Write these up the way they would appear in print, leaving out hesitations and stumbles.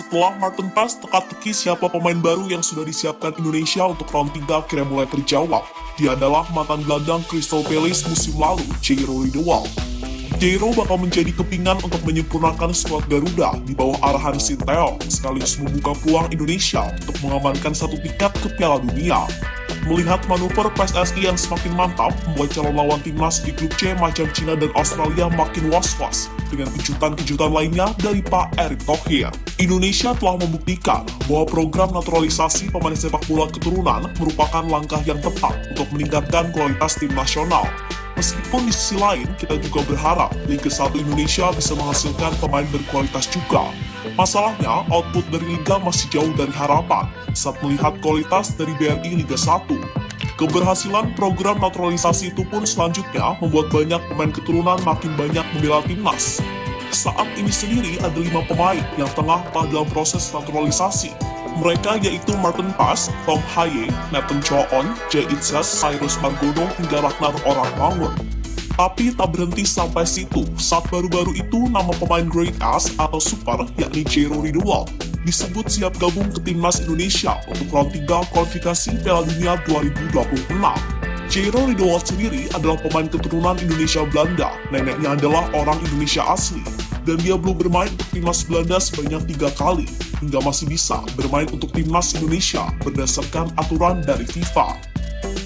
Setelah Martin Pass teka-teki siapa pemain baru yang sudah disiapkan Indonesia untuk round 3 akhirnya mulai terjawab. Dia adalah mantan gelandang Crystal Palace musim lalu, Jairo Riedewald. Jairo bakal menjadi kepingan untuk menyempurnakan skuad Garuda di bawah arahan Sinteyong, sekaligus membuka peluang Indonesia untuk mengamankan satu tiket ke Piala Dunia. Melihat manuver PSSI yang semakin mantap, membuat calon lawan timnas di grup C macam Cina dan Australia makin was-was dengan kejutan-kejutan lainnya dari Pak Erick Thohir. Indonesia telah membuktikan bahwa program naturalisasi pemain sepak bola keturunan merupakan langkah yang tepat untuk meningkatkan kualitas tim nasional. Meskipun di sisi lain, kita juga berharap Liga 1 Indonesia bisa menghasilkan pemain berkualitas juga. Masalahnya, output dari Liga masih jauh dari harapan saat melihat kualitas dari BRI Liga 1. Keberhasilan program naturalisasi itu pun selanjutnya membuat banyak pemain keturunan makin banyak membela timnas. Saat ini sendiri ada 5 pemain yang tengah dalam proses naturalisasi. Mereka yaitu Martin Pass, Tom Haye, Nathan Choon, Jay Itzes, Cyrus Margono, hingga Ragnar Orangmangun. Tapi tak berhenti sampai situ, saat baru-baru itu nama pemain Grade S atau Super, yakni Jairo Riedewald, disebut siap gabung ke timnas Indonesia untuk round 3 kualifikasi Piala Dunia 2026. Jairo Riedewald sendiri adalah pemain keturunan Indonesia Belanda, neneknya adalah orang Indonesia asli, dan dia belum bermain untuk timnas Belanda sebanyak 3 kali, hingga masih bisa bermain untuk timnas Indonesia berdasarkan aturan dari FIFA.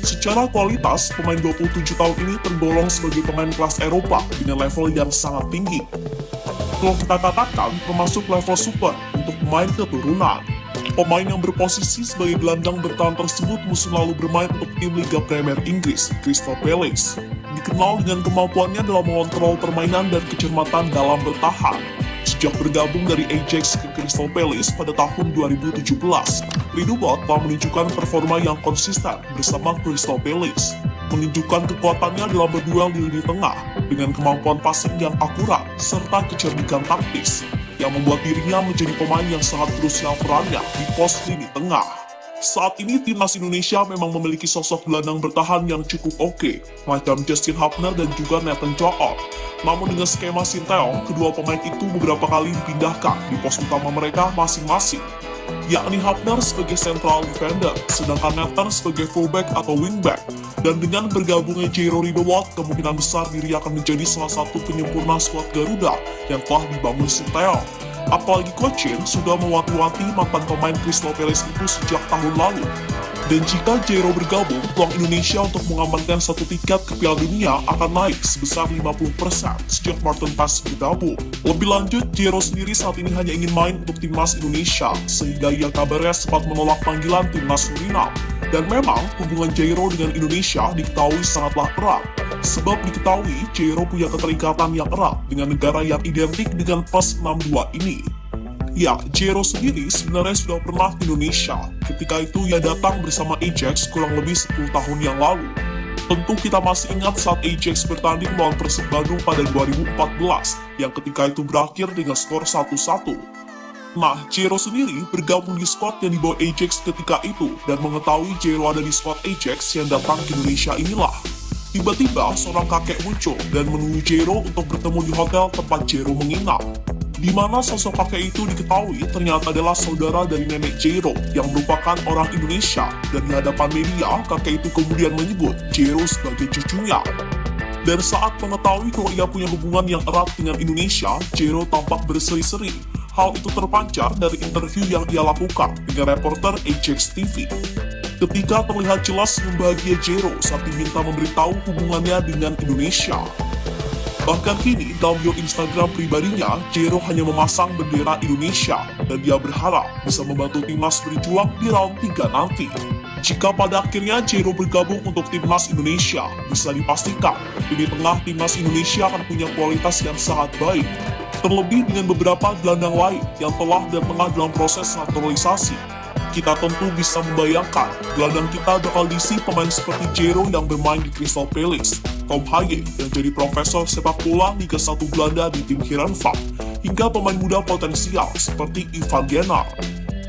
Secara kualitas, pemain 27 tahun ini tergolong sebagai pemain kelas Eropa dengan level yang sangat tinggi. Kalau kita katakan termasuk level super untuk pemain keturunan. Pemain yang berposisi sebagai gelandang bertahan tersebut musim lalu bermain untuk tim Liga Premier Inggris, Crystal Palace. Dikenal dengan kemampuannya dalam mengontrol permainan dan kecermatan dalam bertahan. Sejak bergabung dari Ajax ke Crystal Palace pada tahun 2017, Riedewald telah menunjukkan performa yang konsisten bersama Crystal Palace, menunjukkan kekuatannya dalam berduel di lini tengah dengan kemampuan passing yang akurat serta kecerdikan taktis yang membuat dirinya menjadi pemain yang sangat krusial perannya di pos lini tengah. Saat ini timnas Indonesia memang memiliki sosok gelandang bertahan yang cukup oke, macam Justin Hubner dan juga Nathan Choon. Namun dengan skema Sinteyong, kedua pemain itu beberapa kali dipindahkan di pos utama mereka masing-masing, yakni Hubner sebagai central defender, sedangkan Nathan sebagai fullback atau wingback. Dan dengan bergabungnya Jairo Riedewald, kemungkinan besar diri akan menjadi salah satu penyempurna skuad Garuda yang telah dibangun Sinteyong. Apalagi Coach Shin sudah mewanti-wanti mantan pemain Crystal Palace itu sejak tahun lalu. Dan jika Jairo bergabung, peluang Indonesia untuk mengamankan satu tiket ke Piala Dunia akan naik sebesar 50% sejak Martin Pass bergabung. Lebih lanjut, Jairo sendiri saat ini hanya ingin main untuk timnas Indonesia, sehingga ia kabarnya sempat menolak panggilan timnas Suriname. Dan memang, hubungan Jairo dengan Indonesia diketahui sangatlah erat. Sebab diketahui, Jairo punya keterikatan yang erat dengan negara yang identik dengan PES 62 ini. Ya, Jairo sendiri sebenarnya sudah pernah ke Indonesia. Ketika itu ia datang bersama Ajax kurang lebih 10 tahun yang lalu. Tentu kita masih ingat saat Ajax bertanding melawan Persib Bandung pada 2014, yang ketika itu berakhir dengan skor 1-1. Nah, Jairo sendiri bergabung di squad yang dibawa Ajax ketika itu, dan mengetahui Jairo ada di squad Ajax yang datang ke Indonesia inilah. Tiba-tiba, seorang kakek muncul dan menemui Jairo untuk bertemu di hotel tempat Jairo menginap. Di mana sosok kakek itu diketahui ternyata adalah saudara dari nenek Jairo yang merupakan orang Indonesia, dan di hadapan media, kakek itu kemudian menyebut Jairo sebagai cucunya. Dan saat mengetahui kalau ia punya hubungan yang erat dengan Indonesia, Jairo tampak berseri-seri. Hal itu terpancar dari interview yang ia lakukan dengan reporter Ajax TV. Ketika terlihat jelas membahagia Jairo saat diminta memberitahu hubungannya dengan Indonesia. Bahkan kini, dalam bio Instagram pribadinya, Jairo hanya memasang bendera Indonesia, dan dia berharap bisa membantu timnas berjuang di round 3 nanti. Jika pada akhirnya Jairo bergabung untuk timnas Indonesia, bisa dipastikan, di tengah timnas Indonesia akan punya kualitas yang sangat baik. Terlebih dengan beberapa gelandang lain yang telah dan tengah dalam proses naturalisasi. Kita tentu bisa membayangkan, gelandang kita bakal diisi pemain seperti Jairo yang bermain di Crystal Palace, Tom Haye yang jadi profesor sepak bola Liga 1 Belanda di tim Heerenveen, hingga pemain muda potensial seperti Ivan Genar.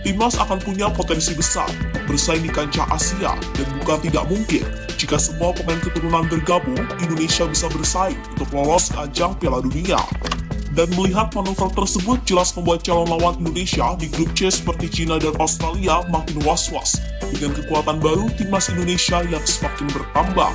Timnas akan punya potensi besar bersaing di kancah Asia, dan bukan tidak mungkin jika semua pemain keturunan bergabung, Indonesia bisa bersaing untuk lolos ke ajang Piala Dunia. Dan melihat manuver tersebut jelas membuat calon lawan Indonesia di grup C seperti China dan Australia makin was-was dengan kekuatan baru timnas Indonesia yang semakin bertambah.